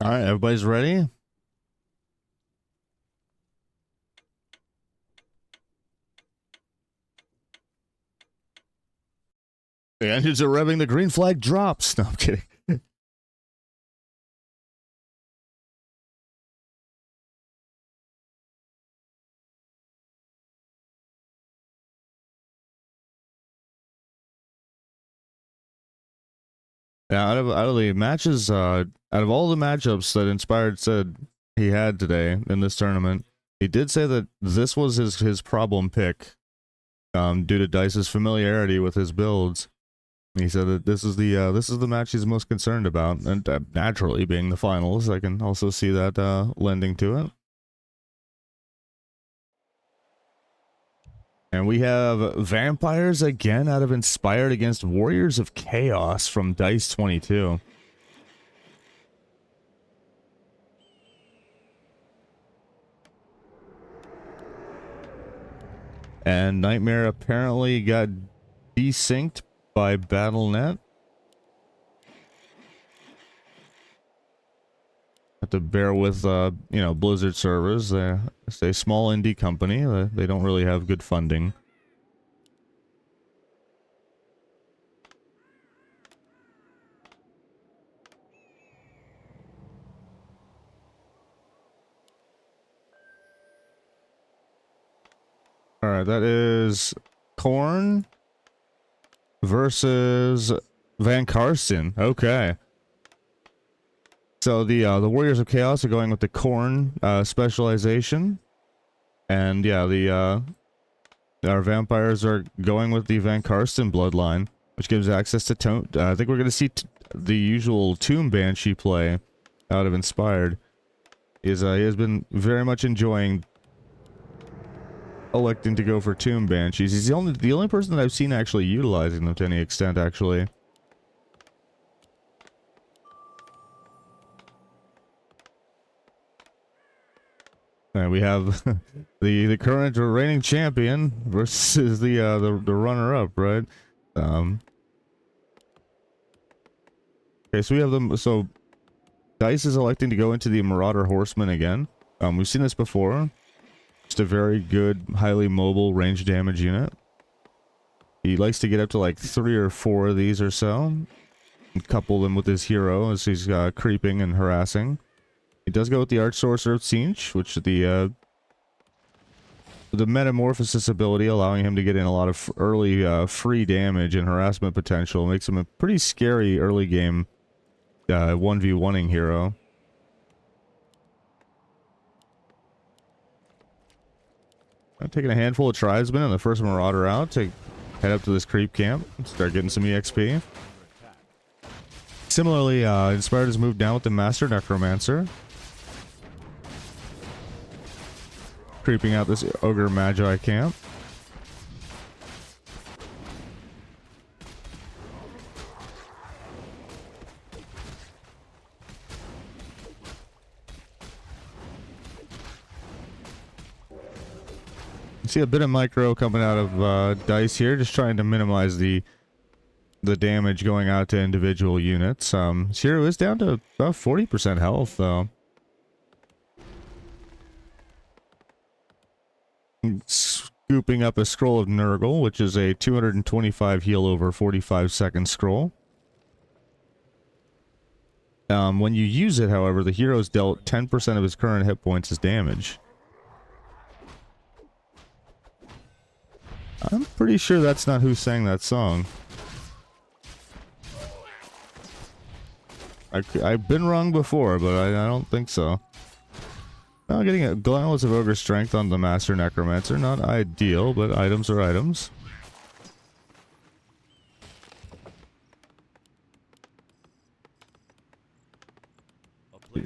All right, everybody's ready? The engines are revving, the green flag drops. No, I'm kidding. Yeah, out of the matches, out of all the matchups that Inspired said he had today in this tournament, he did say that this was his problem pick, due to Dice's familiarity with his builds. He said that this is the match he's most concerned about, and naturally being the finals, I can also see that lending to it. And we have Vampires again out of Inspired against Warriors of Chaos from Dice 22. And Nightmare apparently got desynced by Battle.net. Have to bear with, Blizzard servers. They're a small indie company. They don't really have good funding. All right, that is Korn versus Van Karsten. Okay. So the Warriors of Chaos are going with the Korn specialization, and yeah, our Vampires are going with the Van Karsten bloodline, which gives access to Tomb. I think we're going to see the usual Tomb Banshee play out of Inspired. He has been very much enjoying electing to go for Tomb Banshees. He's the only person that I've seen actually utilizing them to any extent, actually. And we have the current reigning champion versus the runner-up, right? Okay, so we have them. So Dice is electing to go into the Marauder Horseman again. We've seen this before. Just a very good, highly mobile range damage unit. He likes to get up to like 3 or 4 of these or so, and couple them with his hero as he's creeping and harassing. He does go with the Arch Sorcerer of Tzeentch, which the Metamorphosis ability, allowing him to get in a lot of early free damage and harassment potential, makes him a pretty scary early game 1v1ing hero. I'm taking a handful of tribesmen and the first Marauder out to head up to this creep camp and start getting some EXP. Similarly, Inspired has moved down with the Master Necromancer, creeping out this Ogre Magi camp. See a bit of micro coming out of Dice here, just trying to minimize the damage going out to individual units. Shiro is down to about 40% health, though. Scooping up a Scroll of Nurgle, which is a 225 heal over 45 second scroll. When you use it, however, the hero's dealt 10% of his current hit points as damage. I'm pretty sure that's not who sang that song. I've been wrong before, but I don't think so. Now getting a Glance of Ogre Strength on the Master Necromancer. Not ideal, but items are items.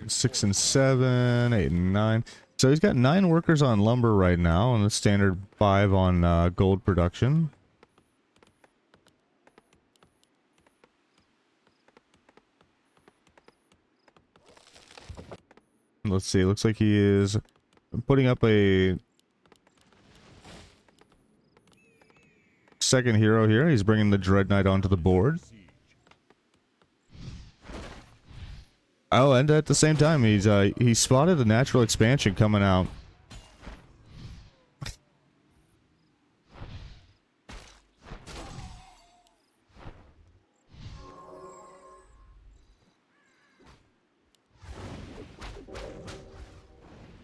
Six and 7, 8 and 9. So he's got 9 workers on lumber right now, and the standard 5 on gold production. Let's see, looks like he is putting up a second hero here. He's bringing the Dread Knight onto the board. Oh, and at the same time, he spotted the natural expansion coming out.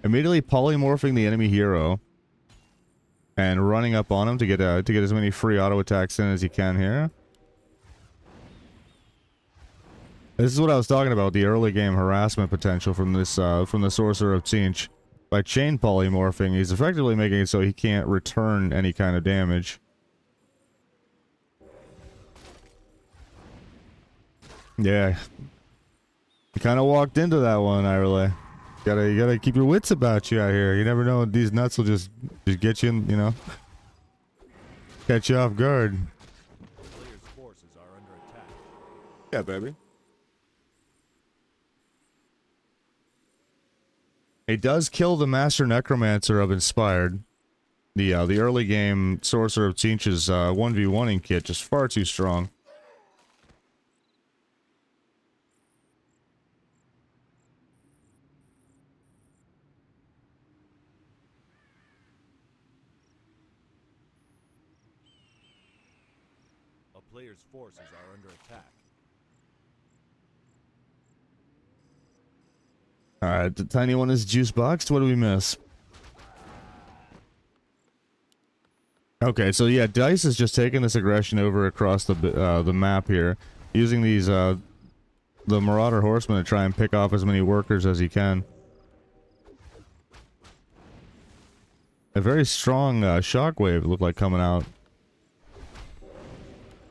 Immediately polymorphing the enemy hero and running up on him to get as many free auto attacks in as he can here. This is what I was talking about, the early game harassment potential from this from the Sorcerer of Tzeentch. By chain polymorphing, he's effectively making it so he can't return any kind of damage. Yeah. You kind of walked into that one, Irele. You gotta keep your wits about you out here. You never know, these nuts will just get you in, you know, catch you off guard. Player's forces are under attack. Yeah, baby. He does kill the Master Necromancer of Inspired. The early game Sorcerer of Tzeentch's 1v1ing kit just far too strong. A player's forces are under attack. Alright, the tiny one is juice boxed. What do we miss? Okay, so yeah, Dise is just taking this aggression over across the map here, using these the Marauder Horsemen to try and pick off as many workers as he can. A very strong shockwave looked like coming out,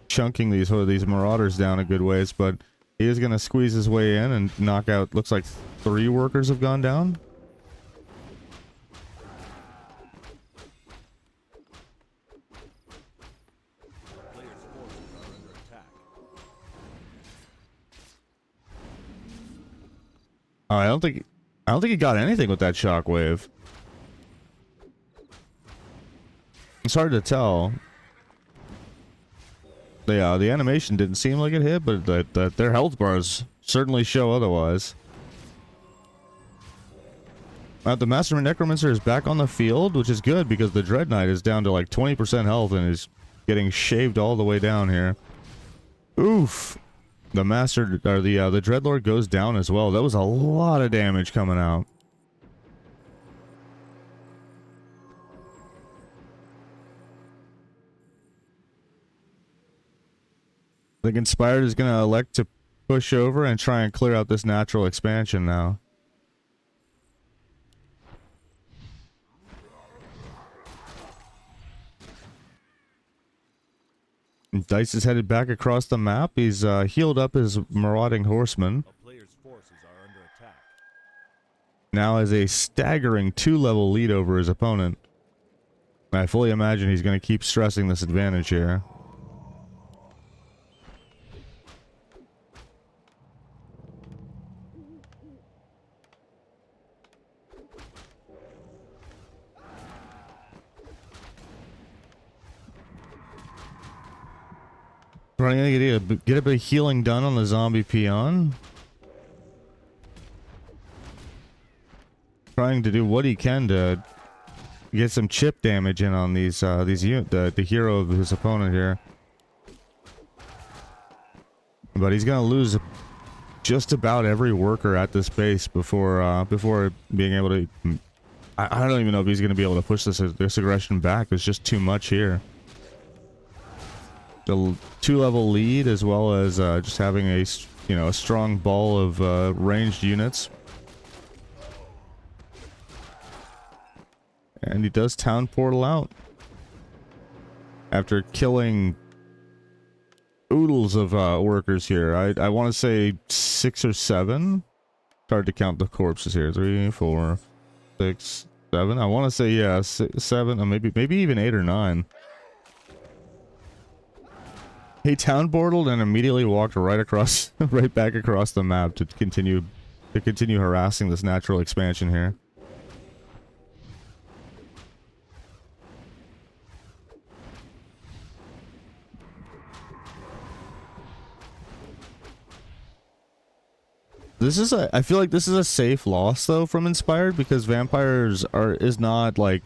chunking these Marauders down a good ways, but he is going to squeeze his way in and knock out, looks like 3 workers have gone down. Player's forces are under attack. I don't think he got anything with that shockwave. It's hard to tell. The animation didn't seem like it hit, but that their health bars certainly show otherwise. The Master Necromancer is back on the field, which is good because the Dread Knight is down to like 20% health and is getting shaved all the way down here. Oof. The Master, or the Dreadlord goes down as well. That was a lot of damage coming out. I think Inspired is going to elect to push over and try and clear out this natural expansion now. Dise is headed back across the map. He's healed up his marauding horseman. A player's forces are under attack. Now has a staggering 2-level lead over his opponent. I fully imagine he's going to keep stressing this advantage here. Trying to get a bit of healing done on the zombie peon. Trying to do what he can to get some chip damage in on these the hero of his opponent here. But he's gonna lose just about every worker at this base before being able to. I don't even know if he's gonna be able to push this aggression back. There's just too much here. The 2-level lead, as well as just having a strong ball of ranged units. And he does town portal out after killing oodles of workers here. I want to say 6 or 7. It's hard to count the corpses here. 3, 4, 6, 7. I want to say, yeah, 7, or maybe even 8 or 9. He town portaled and immediately walked right back across the map to continue harassing this natural expansion here. This is a, I feel like this is a safe loss though from Inspired, because Vampires is not like,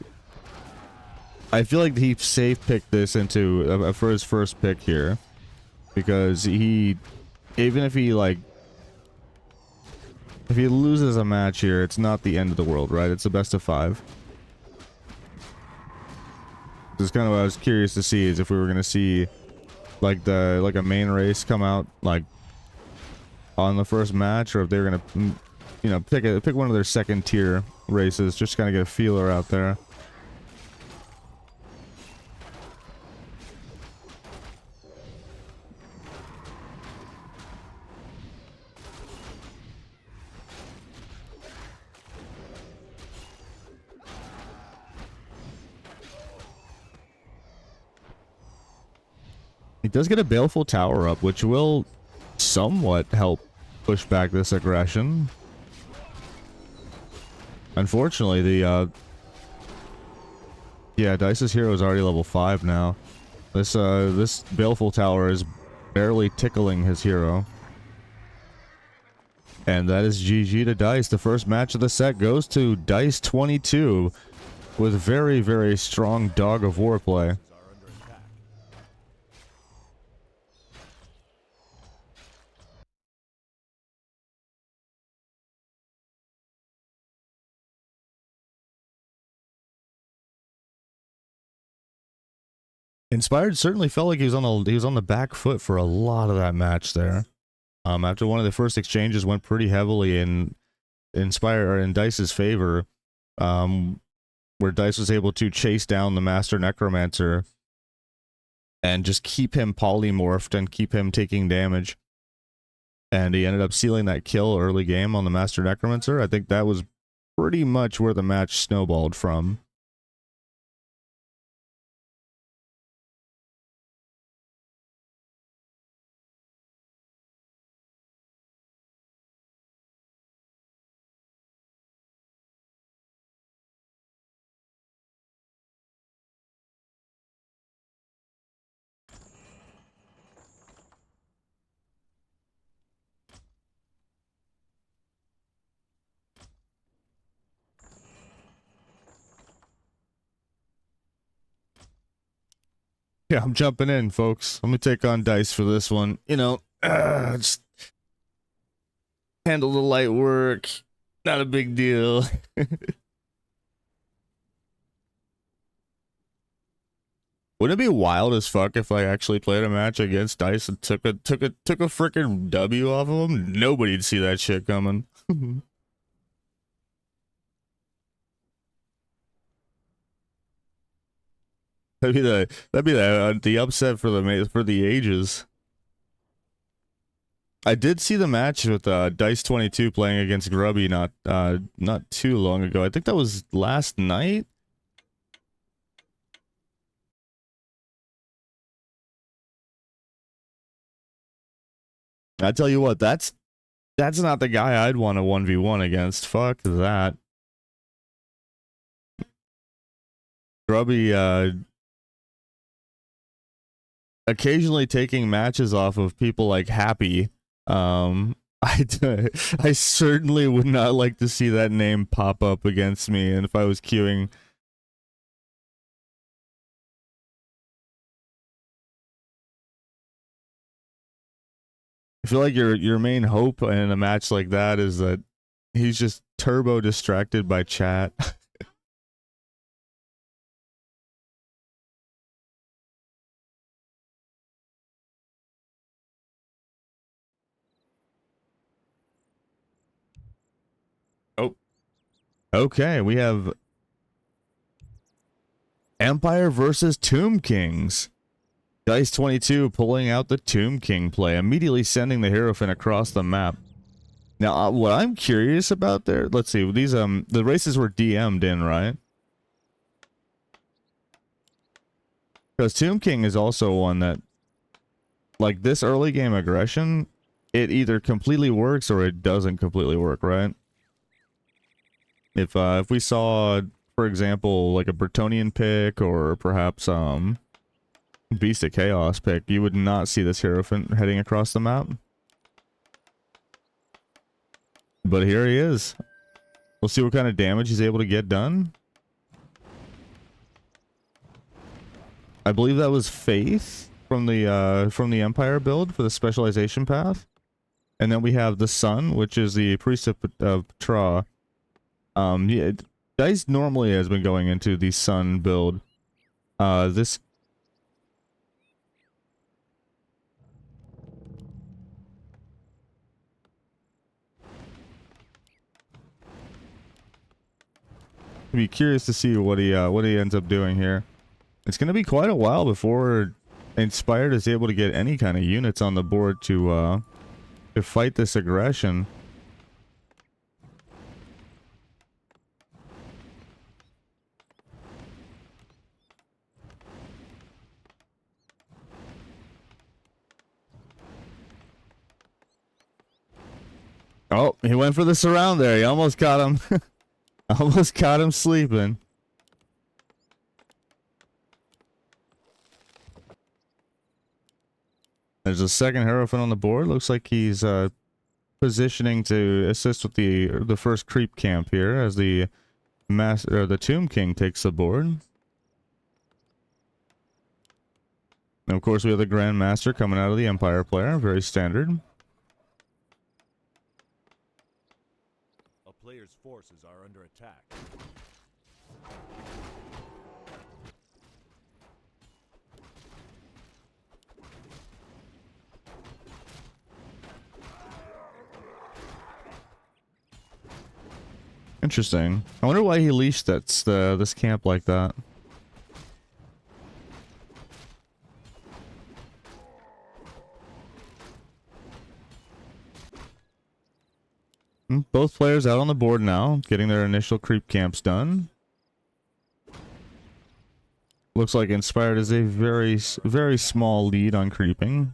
I feel like he safe picked this into for his first pick here, because he, even if he like, if he loses a match here, it's not the end of the world, right? It's a best of 5. This is kind of what I was curious to see, is if we were gonna see like a main race come out like on the first match, or if they're gonna, you know, pick one of their second tier races, just kind of get a feeler out there. He does get a Baleful Tower up, which will somewhat help push back this aggression. Unfortunately, the yeah, Dice's hero is already level 5 now. This Baleful Tower is barely tickling his hero. And that is GG to Dice. The first match of the set goes to Dice 22 with very, very strong Dog of War play. Inspired certainly felt like he was on the back foot for a lot of that match there. After one of the first exchanges went pretty heavily in Dice's favor, where Dice was able to chase down the Master Necromancer and just keep him polymorphed and keep him taking damage. And he ended up sealing that kill early game on the Master Necromancer. I think that was pretty much where the match snowballed from. Yeah, I'm jumping in, folks. Let me take on Dice for this one. You know, just handle the light work. Not a big deal. Wouldn't it be wild as fuck if I actually played a match against Dice and took a freaking W off of him? Nobody'd see that shit coming. That'd be the upset for the ages. I did see the match with Dice 22 playing against Grubby not too long ago. I think that was last night. I tell you what, that's not the guy I'd want to 1v1 against. Fuck that. Grubby occasionally taking matches off of people like Happy. I certainly would not like to see that name pop up against me, and if I was queuing. I feel like your main hope in a match like that is that he's just turbo distracted by chat. Oh. Okay, we have Empire versus Tomb Kings. Dice 22 pulling out the Tomb King play, immediately sending the Hierophant across the map. Now, what I'm curious about there, let's see, these the races were DM'd in, right? Because Tomb King is also one that, like, this early game aggression, it either completely works or it doesn't completely work, right? If we saw, for example, like a Bretonnian pick or perhaps Beast of Chaos pick, you would not see this Hierophant heading across the map. But here he is. We'll see what kind of damage he's able to get done. I believe that was Faith from the Empire build for the specialization path. And then we have the Sun, which is the Priest of Tra. Yeah, Dise normally has been going into the Sun build. This... I'd be curious to see what he ends up doing here. It's going to be quite a while before Inspired is able to get any kind of units on the board to fight this aggression. Oh, he went for the surround there. He almost caught him. Almost caught him sleeping. There's a second Hierophant on the board. Looks like he's positioning to assist with the first creep camp here as the Tomb King takes the board. And of course we have the Grand Master coming out of the Empire player, very standard. A player's forces are under attack. Interesting. I wonder why he leashed this camp like that. Both players out on the board now, getting their initial creep camps done. Looks like Inspired is a very small lead on creeping.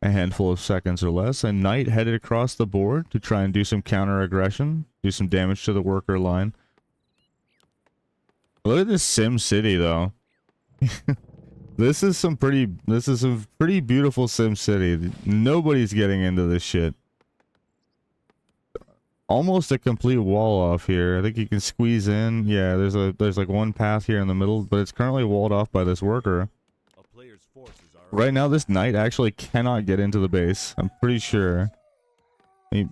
A handful of seconds or less. And Knight headed across the board to try and do some counter aggression, do some damage to the worker line. Look at this Sim City though. This is some pretty beautiful Sim City. Nobody's getting into this shit. Almost a complete wall off here. I think you can squeeze in. Yeah, there's like one path here in the middle, but it's currently walled off by this worker. A player's forces are Right now, this Knight actually cannot get into the base. I'm pretty sure.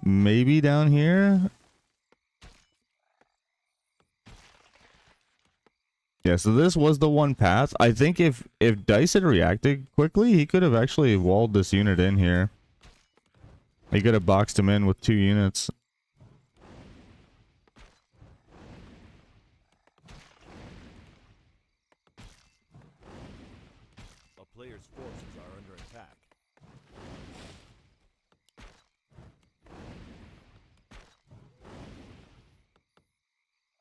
Maybe down here? Yeah, so this was the one path. I think if Dise had reacted quickly, he could have actually walled this unit in here. He could have boxed him in with 2 units. A player's forces are under attack.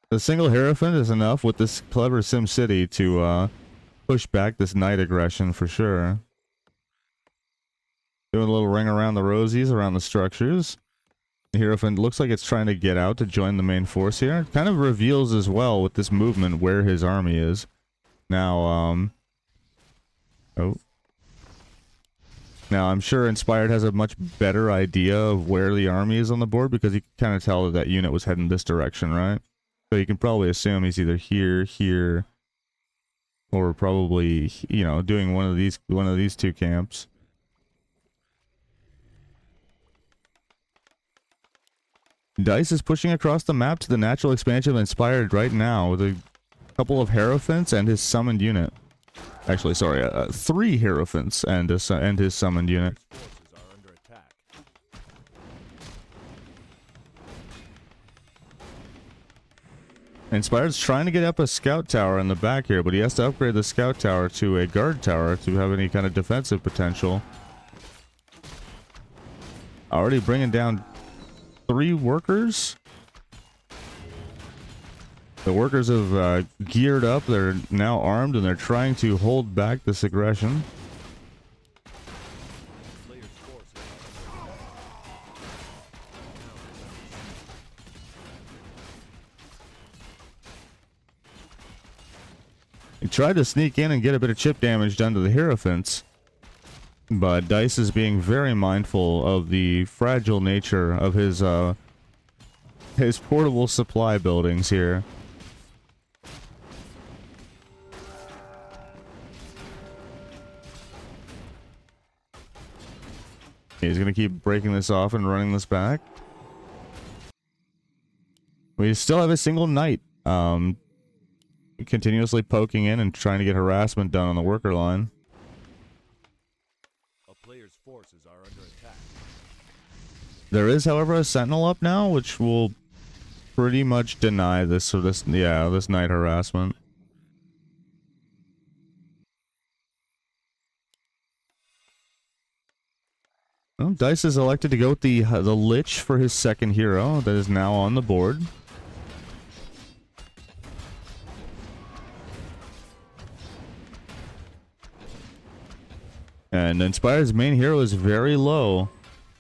The single Hierophant is enough with this clever Sim City to push back this Knight aggression for sure. Doing a little ring around the rosies, around the structures. The Hierophant looks like it's trying to get out to join the main force here. It kind of reveals as well with this movement where his army is. Now, oh. Now, I'm sure Inspired has a much better idea of where the army is on the board because you can kind of tell that that unit was heading this direction, right? So you can probably assume he's either here, here, or probably, you know, doing one of these 2 camps. Dise is pushing across the map to the natural expansion of Inspired right now with a couple of Hierophants and his summoned unit. Actually, sorry, 3 Hierophants and his summoned unit. Forces are under attack. Inspired's trying to get up a scout tower in the back here, but he has to upgrade the scout tower to a guard tower to have any kind of defensive potential. Already bringing down 3 workers. The workers have geared up. They're now armed and they're trying to hold back this aggression. Player's forces are under attack. He tried to sneak in and get a bit of chip damage done to the Hierophants, but Dise is being very mindful of the fragile nature of his his portable supply buildings here. He's gonna keep breaking this off and running this back. We still have a single knight, continuously poking in and trying to get harassment done on the worker line. A player's forces are under attack. There is, however, a sentinel up now, which will pretty much deny this this knight harassment. Well, Dise is elected to go with the Lich for his second hero that is now on the board. And Inspired's main hero is very low,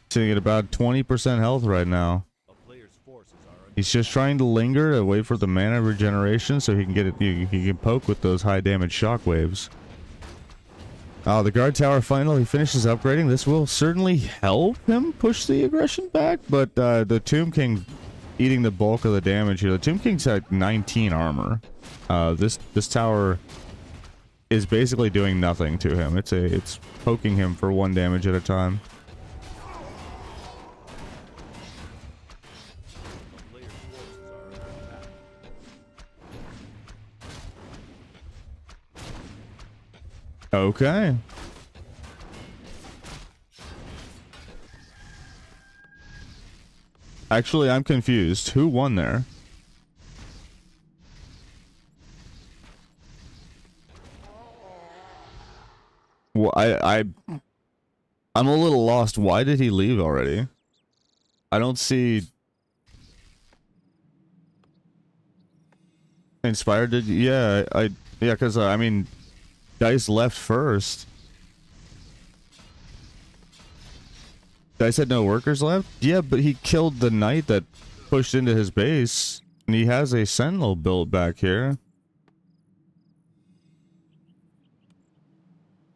sitting at about 20% health right now. A player's forces are under He's just trying to linger to wait for the mana regeneration so he can get it. He can poke with those high damage shockwaves. Oh, the guard tower finally finishes upgrading. This will certainly help him push the aggression back, but the Tomb King eating the bulk of the damage here. The Tomb King's at 19 armor. This tower is basically doing nothing to him. It's poking him for 1 damage at a time. a player's forces are under attack. Okay. Actually, I'm confused. Who won there? Well, I'm a little lost. Why did he leave already? I don't see. Inspired did, yeah, yeah, because I mean, Dice left first. Dice had no workers left? Yeah, but he killed the knight that pushed into his base, and he has a sentinel built back here.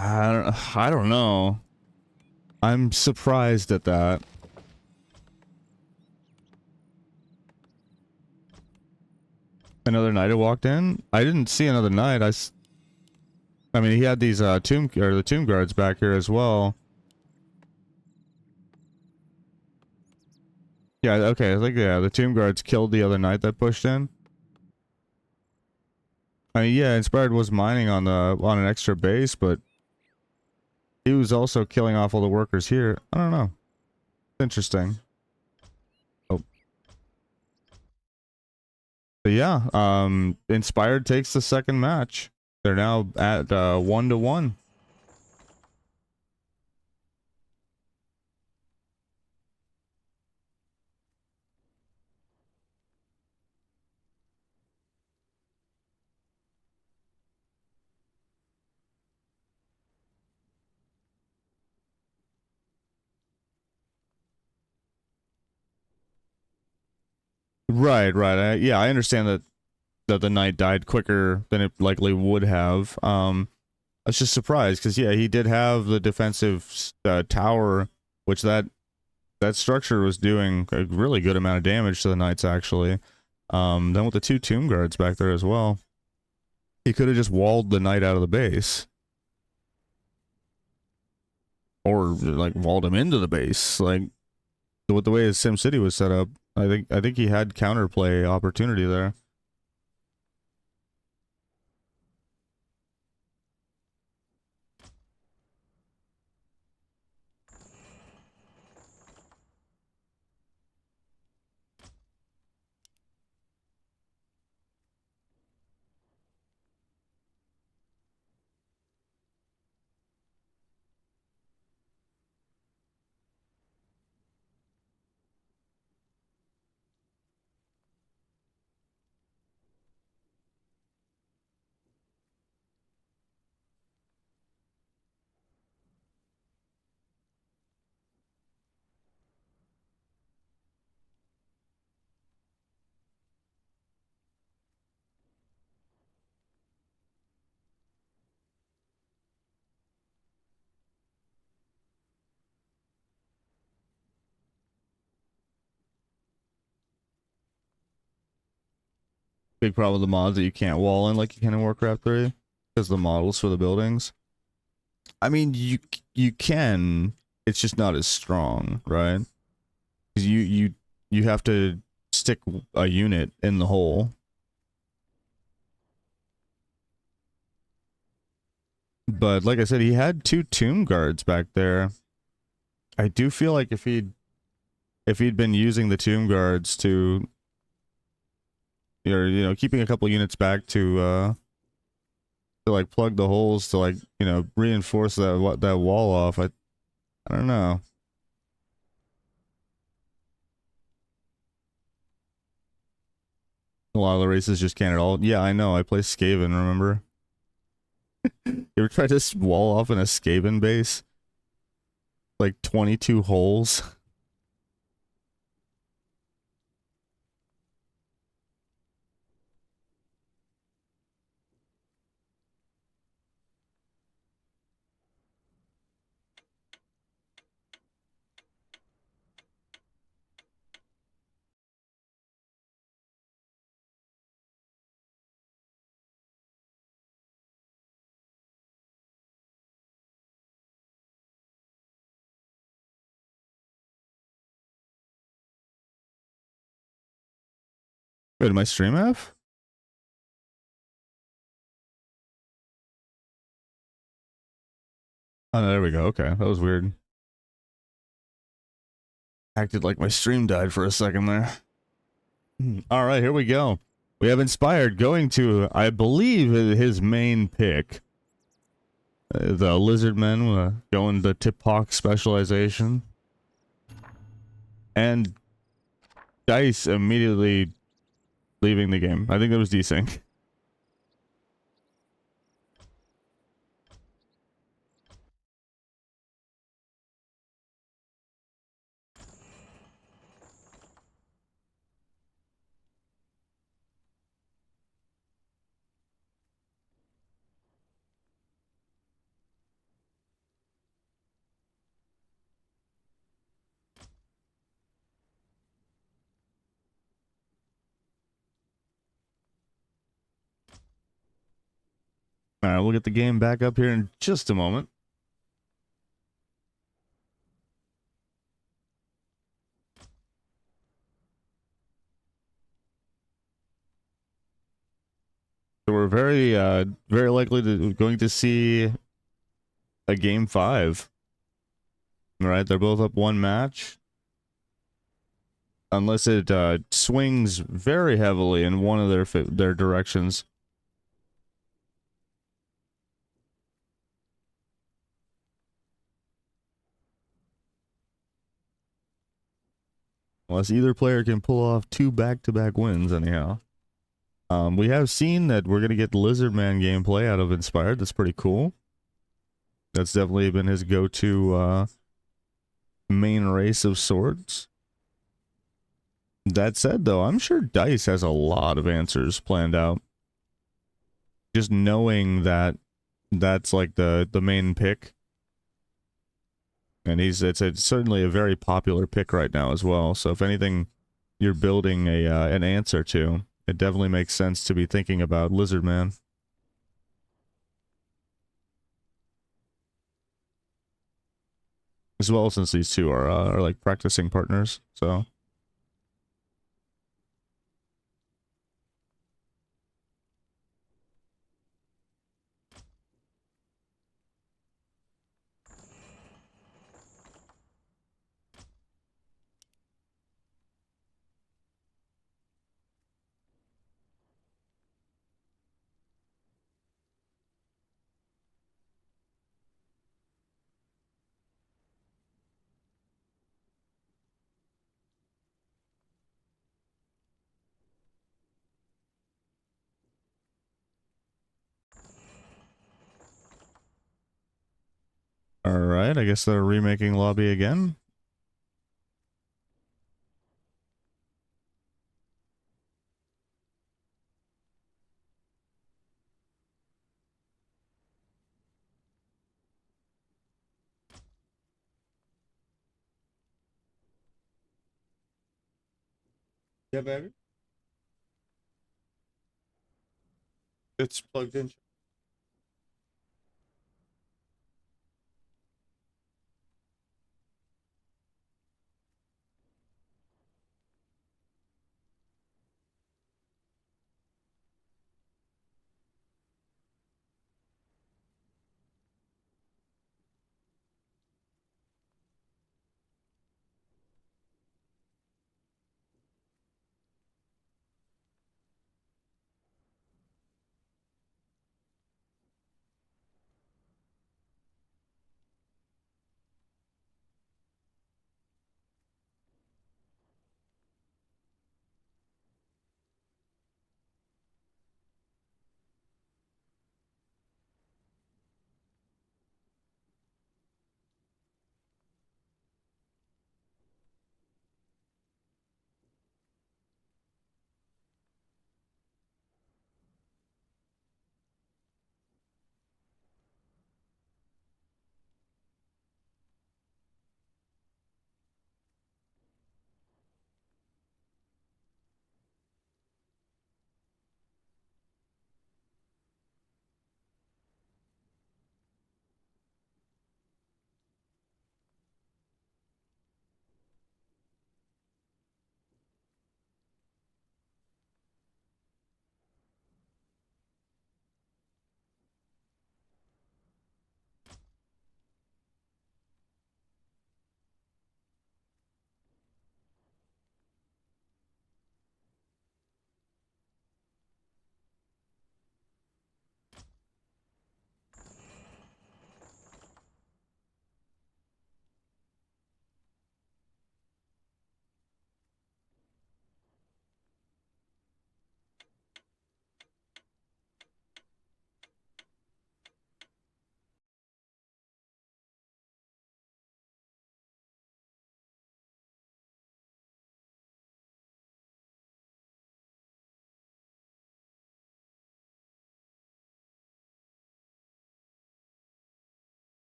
I don't know. I'm surprised at that. Another knight had walked in? I didn't see another knight. I mean, he had these the tomb guards back here as well. Yeah, okay, I think yeah, the tomb guards killed the other knight that pushed in. I mean, yeah, Inspired was mining on an extra base, but he was also killing off all the workers here. I don't know. Interesting. Oh. But yeah, Inspired takes the second match. They're now at 1-1. Right, right. Yeah, I understand that the knight died quicker than it likely would have. I was just surprised because yeah, he did have the defensive tower, which that structure was doing a really good amount of damage to the knights actually. Then with the 2 tomb guards back there as well, he could have just walled the knight out of the base, or like walled him into the base, like with the way his SimCity was set up. I think he had counterplay opportunity there. Big problem with the mods that you can't wall in like you can in Warcraft 3 because the models for the buildings. I mean, you can. It's just not as strong, right? 'Cause you have to stick a unit in the hole. But like I said, he had 2 tomb guards back there. I do feel like if he'd been using the tomb guards to, or keeping a couple units back to like plug the holes to like reinforce that wall off. I don't know. A lot of the races just can't at all. Yeah, I know. I play Skaven. Remember? You ever tried to wall off in a Skaven base? Like 22 holes. Wait, did my stream have? Oh, no, there we go. Okay, that was weird. Acted like my stream died for a second there. All right, here we go. We have Inspired going to, I believe, his main pick. The Lizardmen going the Tiphawk specialization. And Dice immediately leaving the game. I think that was desync. All right, we'll get the game back up here in just a moment. So we're very likely going to see a game 5. All right, they're both up 1 match. Unless it swings very heavily in one of their directions. Unless either player can pull off 2 back-to-back wins, anyhow. We have seen that we're going to get Lizardman gameplay out of Inspired. That's pretty cool. That's definitely been his go-to main race of sorts. That said, though, I'm sure Dice has a lot of answers planned out. Just knowing that that's like the main pick. And it's certainly a very popular pick right now as well. So if anything you're building an answer to, it definitely makes sense to be thinking about Lizardman. As well, since these two are like practicing partners, so. Alright, I guess they're remaking Lobby again. Yeah, baby. It's plugged in.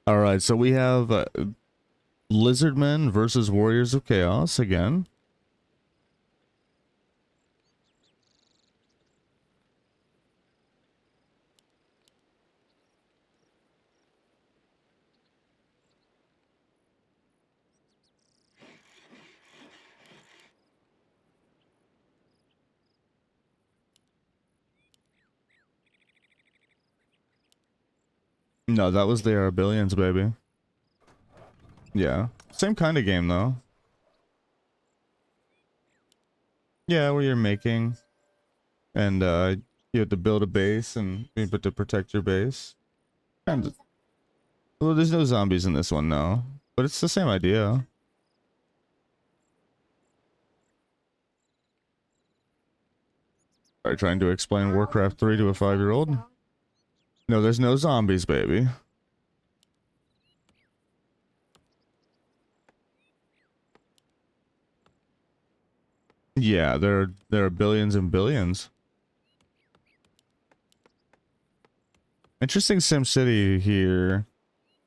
All right, so we have Lizardmen versus Warriors of Chaos again. No, that was the Billions, baby. Yeah, same kind of game though. Yeah, where you're making, and you have to build a base and you have to protect your base. And well, there's no zombies in this one, no, but it's the same idea. Are you trying to explain Warcraft 3 to a 5-year-old? No, there's no zombies, baby. Yeah, there are billions and billions. Interesting SimCity here.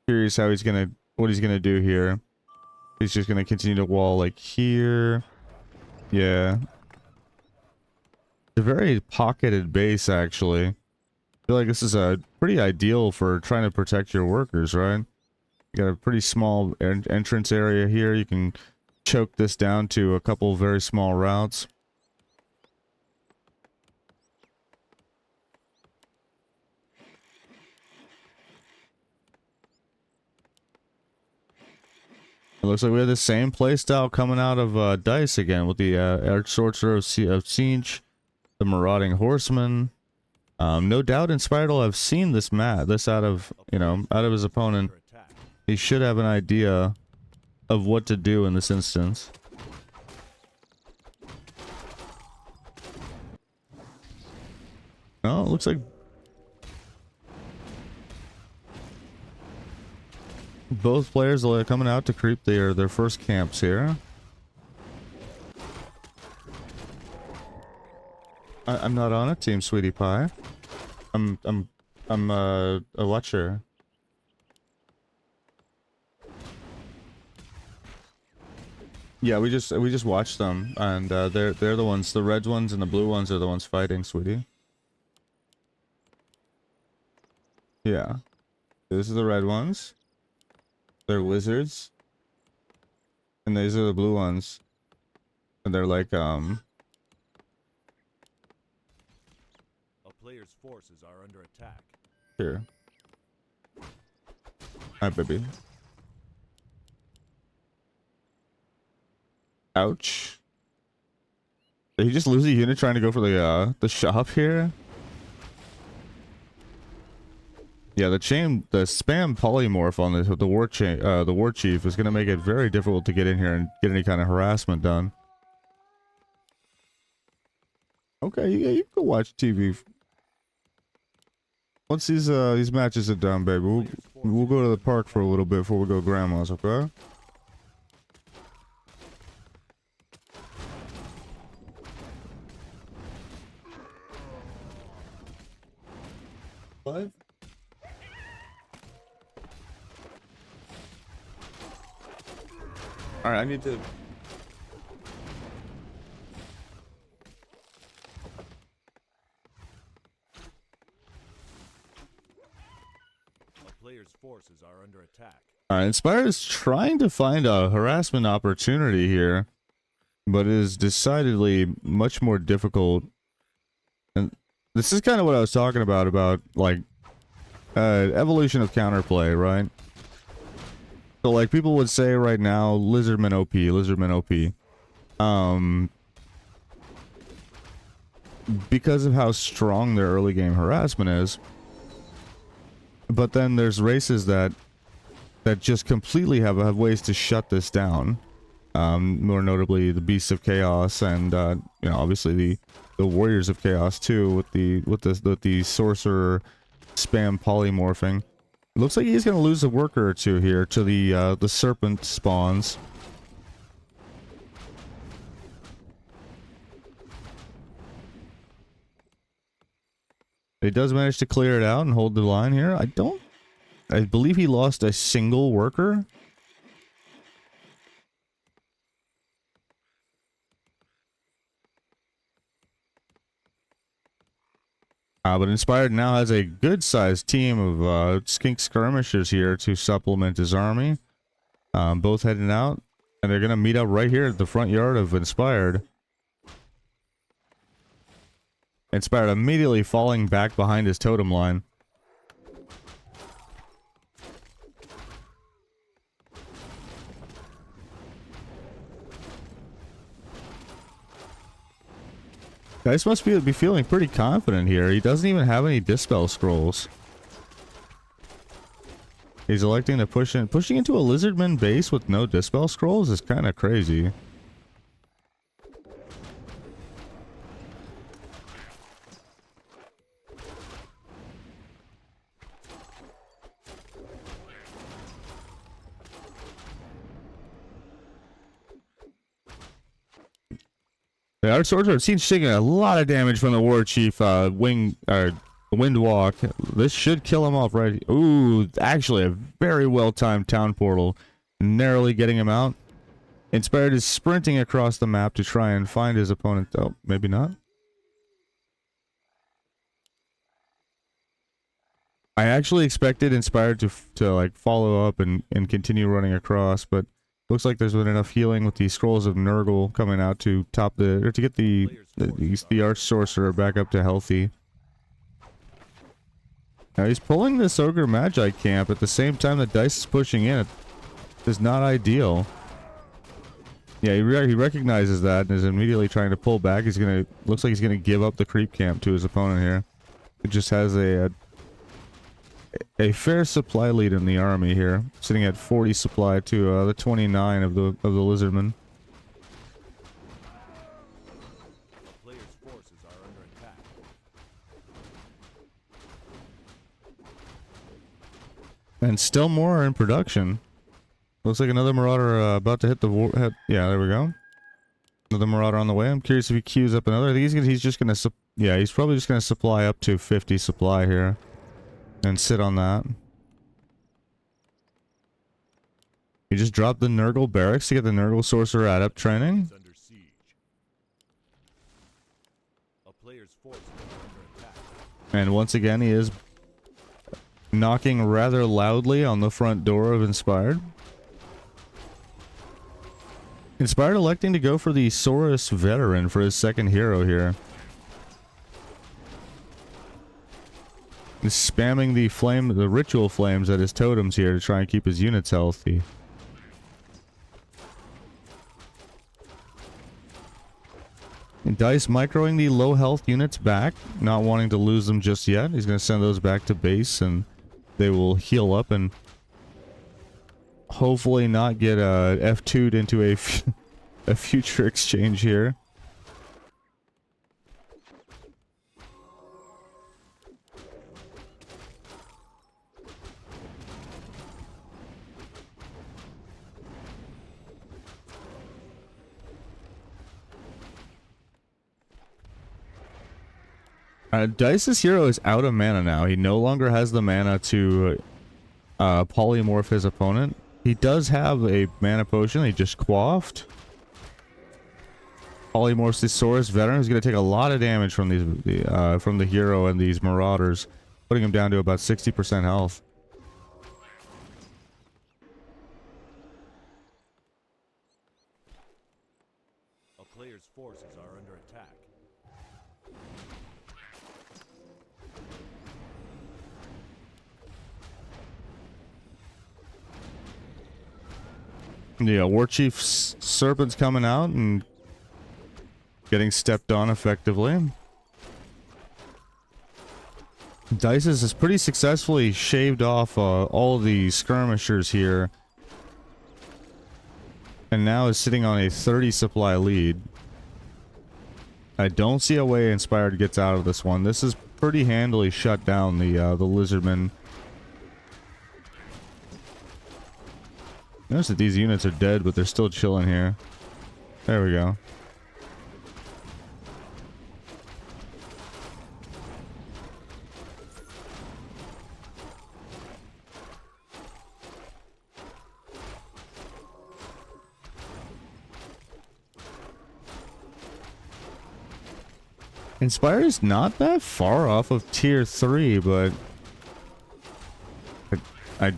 Curious how what he's gonna do here. He's just gonna continue to wall like here. Yeah. A very pocketed base, actually. I feel like this is a pretty ideal for trying to protect your workers, right? You got a pretty small entrance area here. You can choke this down to a couple very small routes. It looks like we have the same playstyle coming out of Dise again with the Arch Sorcerer of Siege, the Marauding Horseman. No doubt inspired will have seen this out of, out of his opponent. He should have an idea of what to do in this instance. Oh, it looks like Both players are coming out to creep their first camps here. I'm not on a team, sweetie pie. I'm a watcher. Yeah, we just watched them, and they're the ones, the red ones and the blue ones are the ones fighting, sweetie. Yeah, these are the red ones. They're lizards, and these are the blue ones, and they're like A player's forces are under attack. here. Hi, baby. Ouch. Did he just lose a unit trying to go for the shop here? Yeah, the spam polymorph on the war chief is gonna make it very difficult to get in here and get any kind of harassment done. Okay, yeah, you can go watch TV. Once these matches are done, baby, we'll go to the park for a little bit before we go to grandma's, okay? What? All right, I need to. A player's forces are under attack. All right, Inspire is trying to find a harassment opportunity here, but it is decidedly much more difficult. And this is kind of what I was talking about like evolution of counterplay, right? So like people would say right now, Lizardman OP. Because of how strong their early game harassment is. But then there's races that just completely have ways to shut this down. More notably the Beasts of Chaos and you know, obviously the Warriors of Chaos too, with the sorcerer spam polymorphing. It looks like he's gonna lose a worker or two here to the serpent spawns. He does manage to clear it out and hold the line here. I believe he lost a single worker. But Inspired now has a good-sized team of skink skirmishers here to supplement his army. Both heading out, and they're going to meet up right here at the front yard of Inspired. Inspired immediately falling back behind his totem line. Dice must be feeling pretty confident here. He doesn't even have any Dispel Scrolls. He's electing to pushing into a Lizardman base with no Dispel Scrolls is kind of crazy. The Arch Sorcerer seems taking a lot of damage from the War Chief Windwalk. This should kill him off right. Ooh, actually a very well-timed town portal. Narrowly getting him out. Inspired is sprinting across the map to try and find his opponent. Oh, maybe not. I actually expected Inspired to like follow up and continue running across, but looks like there's been enough healing with the Scrolls of Nurgle coming out to to get the Arch Sorcerer back up to healthy. Now he's pulling this Ogre Magi camp at the same time that Dice is pushing in. It is not ideal. Yeah, he recognizes that and is immediately trying to pull back. Looks like he's gonna give up the creep camp to his opponent here. It just has a fair supply lead in the army here, sitting at 40 supply to the 29 of the Lizardmen. Player's forces are under attack. And still more are in production. Looks like another Marauder about to hit the yeah, there we go. Another Marauder on the way. I'm curious if he queues up another. I think he's just gonna yeah, he's probably just gonna supply up to 50 supply here. And sit on that. He just dropped the Nurgle barracks to get the Nurgle Sorcerer adept training. Under siege. A player's forces are under attack. And once again, he is knocking rather loudly on the front door of Inspired. Inspired electing to go for the Saurus Veteran for his second hero here. He's spamming the ritual flames at his totems here to try and keep his units healthy. And Dise microing the low health units back, not wanting to lose them just yet. He's going to send those back to base and they will heal up and hopefully not get F2'd into a future exchange here. Dice's hero is out of mana now. He no longer has the mana to polymorph his opponent. He does have a mana potion he just quaffed. Polymorphs the Saurus Veteran, who's going to take a lot of damage from from the hero and these Marauders, putting him down to about 60% health. A player's forces are under attack. Yeah, Warchief Serpent's coming out and getting stepped on effectively. Dise has pretty successfully shaved off all the skirmishers here. And now is sitting on a 30 supply lead. I don't see a way Inspired gets out of this one. This is pretty handily shut down the Lizardmen. Notice that these units are dead, but they're still chilling here. There we go. Inspire is not that far off of tier 3, but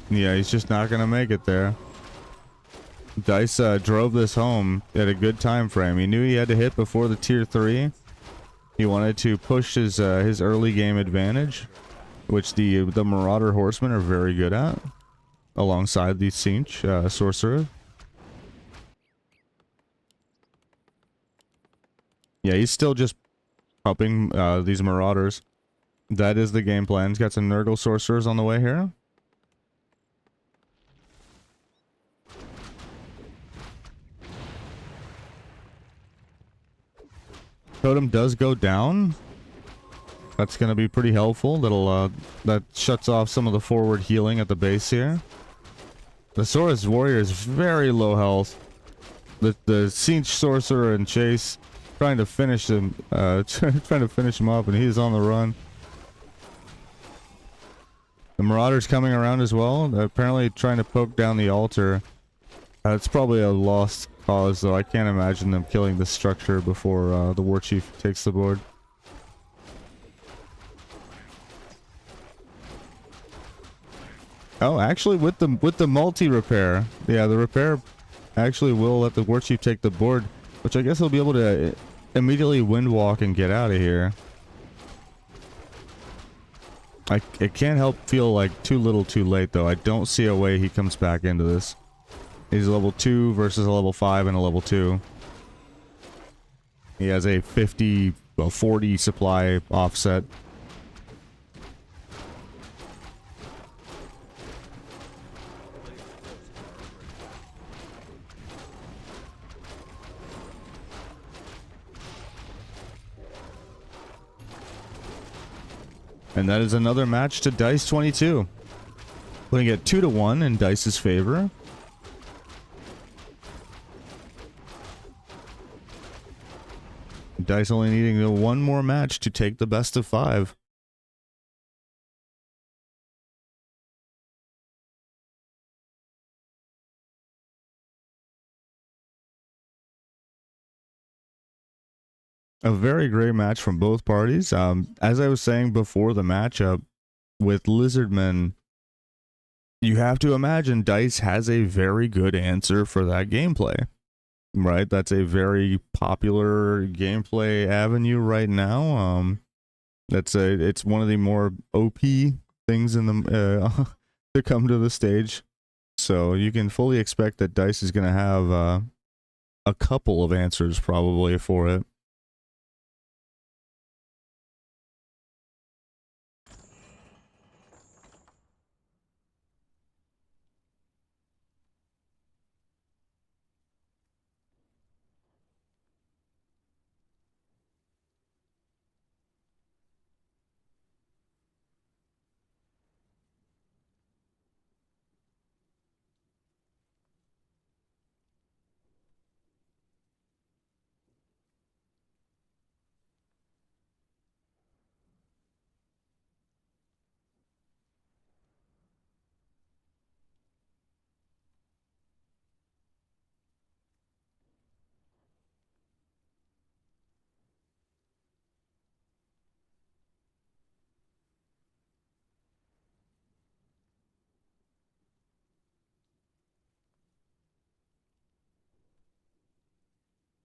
yeah, he's just not gonna make it there. Dise drove this home at a good time frame. He knew he had to hit before the tier 3. He wanted to push his early game advantage, which the Marauder Horsemen are very good at, alongside the Cinch Sorcerer. Yeah, he's still just pumping these Marauders. That is the game plan. He's got some Nurgle Sorcerers on the way here. Totem does go down. That's going to be pretty helpful. That shuts off some of the forward healing at the base here. The Saurus Warrior is very low health. The Cinch Sorcerer and Chase trying to finish him, trying to finish him up, and he's on the run. The Marauder's coming around as well. They're apparently trying to poke down the altar. It's probably a lost cause, though. I can't imagine them killing the structure before the Warchief takes the board. Oh, actually, with the multi-repair, yeah, the repair actually will let the Warchief take the board, which I guess he'll be able to immediately windwalk and get out of here. It can't help feel like too little too late, though. I don't see a way he comes back into this. He's a level 2 versus a level 5 and a level 2. He has a 40 supply offset. And that is another match to Dise 22. Putting it 2-1 in Dice's favor. Dice only needing one more match to take the best of 5. A very great match from both parties. As I was saying before the matchup with Lizardmen, you have to imagine Dice has a very good answer for that gameplay, right? That's a very popular gameplay avenue right now. It's one of the more OP things in the to come to the stage. So you can fully expect that Dice is going to have a couple of answers probably for it.